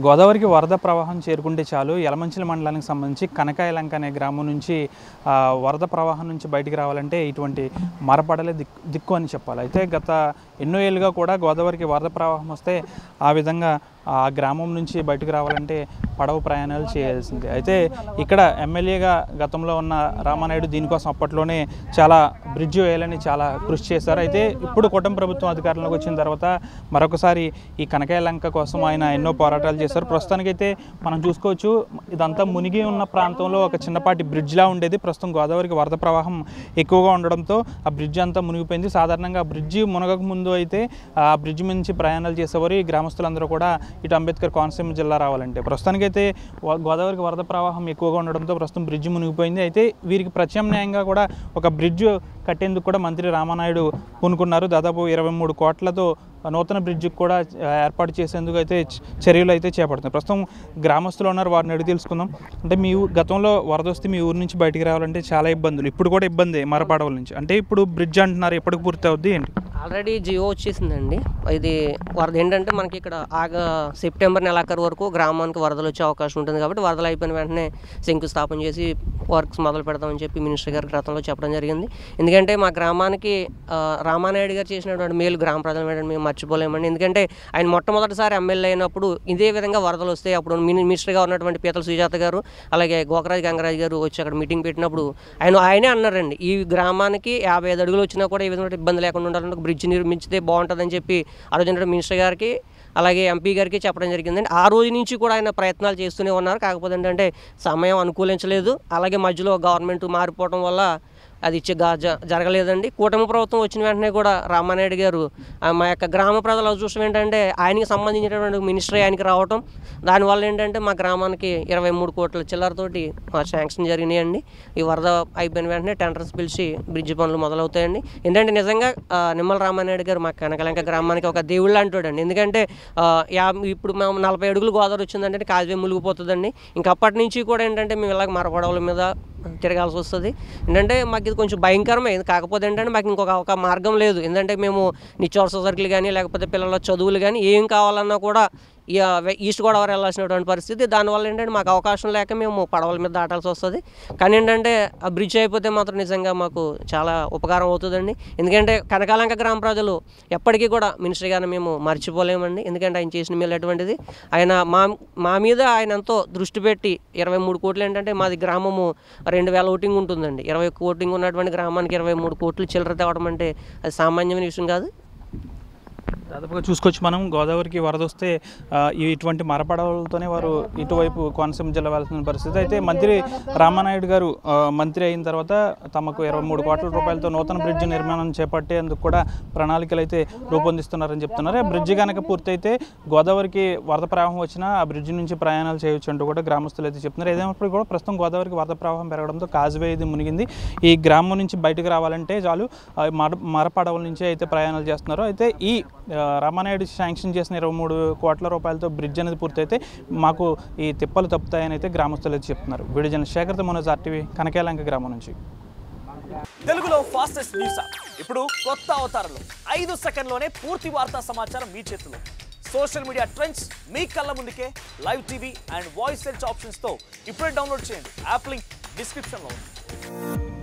గోదావరికి వరద ప్రవాహం చేరుకుంటే చాలు యలమంచిలి మండలానికి సంబంధించి కనకాయలంక అనే గ్రామం నుంచి వరద ప్రవాహం నుంచి బయటికి రావాలంటే ఇటువంటి మరపడలే దిక్కు అని చెప్పాలి. అయితే గత ఎన్నో ఏళ్ళుగా కూడా గోదావరికి వరద ప్రవాహం వస్తే ఆ విధంగా ఆ గ్రామం నుంచి బయటకు రావాలంటే పడవ ప్రయాణాలు చేయాల్సిందే. అయితే ఇక్కడ ఎమ్మెల్యేగా గతంలో ఉన్న రామానాయుడు దీనికోసం అప్పట్లోనే చాలా బ్రిడ్జ్ వేయాలని చాలా కృషి చేశారు. అయితే ఇప్పుడు కూటమి ప్రభుత్వం అధికారంలోకి వచ్చిన తర్వాత మరొకసారి ఈ కనకాయలంక కోసం ఆయన ఎన్నో పోరాటాలు చేశారు. ప్రస్తుతానికైతే మనం చూసుకోవచ్చు, ఇదంతా మునిగి ఉన్న ప్రాంతంలో ఒక చిన్నపాటి బ్రిడ్జ్లా ఉండేది. ప్రస్తుతం గోదావరికి వరద ప్రవాహం ఎక్కువగా ఉండడంతో ఆ బ్రిడ్జ్ అంతా మునిగిపోయింది. సాధారణంగా ఆ బ్రిడ్జి మునగక ముందు అయితే ఆ బ్రిడ్జ్ నుంచి ప్రయాణాలు చేసేవారు. ఈ గ్రామస్తులందరూ కూడా ఇటు అంబేద్కర్ కోనసీమ జిల్లా రావాలంటే ప్రస్తుతానికైతే గోదావరికి వరద ప్రవాహం ఎక్కువగా ఉండడంతో ప్రస్తుతం బ్రిడ్జ్ మునిగిపోయింది. అయితే వీరికి ప్రత్యామ్నాయంగా కూడా ఒక బ్రిడ్జ్ కట్టేందుకు కూడా మంత్రి రామానాయుడు పూనుకున్నారు. దాదాపు 23 కోట్లతో నూతన బ్రిడ్జికి కూడా ఏర్పాటు చేసేందుకు అయితే చర్యలు అయితే చేపడుతున్నాయి. ప్రస్తుతం గ్రామస్తులు ఉన్నారు, వారిని అడిగి తెలుసుకుందాం. అంటే మీ గతంలో వరద వస్తే మీ ఊరు నుంచి బయటికి రావాలంటే చాలా ఇబ్బందులు, ఇప్పుడు కూడా ఇబ్బంది మరపడవల నుంచి. అంటే ఇప్పుడు బ్రిడ్జ్ అంటున్నారు, ఎప్పటికి పూర్తి అవుద్ది ఏంటి? ఆల్రెడీ జియో వచ్చేసిందండి. ఇది వరద ఏంటంటే మనకి ఇక్కడ సెప్టెంబర్ నెలాఖరు వరకు గ్రామానికి వరదలు వచ్చే అవకాశం ఉంటుంది. కాబట్టి వరదలు అయిపోయిన వెంటనే శంకుస్థాపన చేసి వర్క్స్ మొదలు పెడతామని చెప్పి మినిస్టర్ గారికి గతంలో చెప్పడం జరిగింది. ఎందుకంటే మా గ్రామానికి రామానాయుడు గారు చేసినటువంటి మేలు గ్రామ ప్రజల మీద మేము మర్చిపోలేమండి. ఎందుకంటే ఆయన మొట్టమొదటిసారి ఎమ్మెల్యే అయినప్పుడు ఇదే విధంగా వరదలు వస్తాయి. అప్పుడు మినిస్టర్గా ఉన్నటువంటి పీతల సుజాత గారు అలాగే గోకరాజు గంగరాజు గారు వచ్చి అక్కడ మీటింగ్ పెట్టినప్పుడు ఆయనే అన్నారండి, ఈ గ్రామానికి 55 అడుగులు వచ్చినా కూడా ఈ విధంగా ఇబ్బంది లేకుండా ఉండాలంటే బ్రిడ్జ్ నిర్మించితే బాగుంటుందని చెప్పి ఆ రోజు మినిస్టర్ గారికి అలాగే ఎంపీ గారికి చెప్పడం జరిగిందండి. ఆ రోజు నుంచి కూడా ఆయన ప్రయత్నాలు చేస్తూనే ఉన్నారు. కాకపోతే ఏంటంటే సమయం అనుకూలించలేదు. అలాగే మధ్యలో గవర్నమెంట్ మారిపోవడం వల్ల అది జరగలేదండి. కూటమి ప్రభుత్వం వచ్చిన వెంటనే కూడా రామానాయుడు గారు మా యొక్క గ్రామ ప్రజల అదృష్టం ఏంటంటే ఆయనకి సంబంధించినటువంటి మినిస్టర్ ఆయనకి రావటం, దానివల్ల ఏంటంటే మా గ్రామానికి 23 కోట్ల చిల్లరతోటి శాంక్షన్ జరిగినాయండి. ఈ వరద అయిపోయిన వెంటనే టెండర్స్ పిలిచి బ్రిడ్జ్ పనులు మొదలవుతాయండి. ఏంటంటే నిజంగా నిమ్మల రామానాయుడు గారు మా కనకలంక గ్రామానికి ఒక దేవుళ్ళు అంటాడండి. ఎందుకంటే ఇప్పుడు మేము 40 అడుగులు గోదావరి వచ్చిందంటే కాజువే మునిగిపోతుందండి. ఇంక అప్పటి నుంచి కూడా ఏంటంటే మేము ఇలాగ మరపడవల మీద తిరగాల్సి వస్తుంది. ఏంటంటే మాకు ఇది కొంచెం భయంకరమే. కాకపోతే ఏంటంటే మాకు ఇంకొక మార్గం లేదు. ఎందుకంటే మేము నిత్యావసర సరుకులు కానీ లేకపోతే పిల్లల చదువులు కానీ ఏం కావాలన్నా కూడా ఈస్ట్ గోదావరి వెళ్ళాల్సినటువంటి పరిస్థితి. దానివల్ల ఏంటంటే మాకు అవకాశం లేక మేము పడవల మీద దాటాల్సి వస్తుంది. కానీ ఏంటంటే ఆ బ్రిడ్జ్ అయిపోతే మాత్రం నిజంగా మాకు చాలా ఉపకారం అవుతుందండి. ఎందుకంటే కనకాలంక గ్రామ ప్రజలు ఎప్పటికీ కూడా మినిస్టర్ గారిని మేము మర్చిపోలేమండి. ఎందుకంటే ఆయన చేసిన మేలు ఎటువంటిది. ఆయన మా మీద ఆయన ఎంతో దృష్టి పెట్టి 23 కోట్లు ఏంటంటే మాది గ్రామము 2000 ఓటింగ్ ఉంటుందండి. 20 ఓటింగ్ ఉన్నటువంటి గ్రామానికి 23 కోట్లు చిల్లర తేవడం అంటే అది సామాన్యమైన విషయం కాదు. దాదాపుగా చూసుకోవచ్చు మనం, గోదావరికి వరద వస్తే ఇటువంటి మరపడవలతోనే వారు ఇటువైపు కోనసీమ జిల్లా వెళ్తున్న పరిస్థితి. అయితే మంత్రి రామానాయుడు గారు మంత్రి అయిన తర్వాత తమకు 23 కోట్ల రూపాయలతో నూతన బ్రిడ్జ్ నిర్మాణం చేపట్టేందుకు కూడా ప్రణాళికలు అయితే రూపొందిస్తున్నారని చెప్తున్నారు. ఆ బ్రిడ్జ్ కనుక పూర్తయితే గోదావరికి వరద ప్రవాహం వచ్చినా ఆ బ్రిడ్జ్ నుంచి ప్రయాణాలు చేయొచ్చు అంటూ కూడా గ్రామస్తులు అయితే చెప్తున్నారు. ఏదైనప్పుడు కూడా ప్రస్తుతం గోదావరికి వరద ప్రవాహం పెరగడంతో కాజువే ఇది మునిగింది. ఈ గ్రామం నుంచి బయటకు రావాలంటే చాలు మరపడవల నుంచి అయితే ప్రయాణాలు చేస్తున్నారు. అయితే ఈ రామానాయుడు శాంక్షన్ చేసిన 23 కోట్ల రూపాయలతో బ్రిడ్జ్ అనేది పూర్తయితే మాకు ఈ తిప్పలు తప్పుతాయని అయితే గ్రామస్తులు అయితే చెప్తున్నారు. Video journalist శేఖర్తో Manoj, RTV, Kanakayalanka గ్రామం నుంచి. తెలుగులో ఫాస్టెస్ట్ న్యూస్ ఇప్పుడు కొత్త అవతారంలో 5 సెకండ్లోనే పూర్తి వార్తా సమాచారం మీ చేతిలో. సోషల్ మీడియా ట్రెండ్స్ మీ కళ్ళ ముందుకే live TV and voice search ఆప్షన్స్తో ఇప్పుడే డౌన్లోడ్ చేయండి. యాప్ లింక్ డిస్క్రిప్షన్లో ఉంది.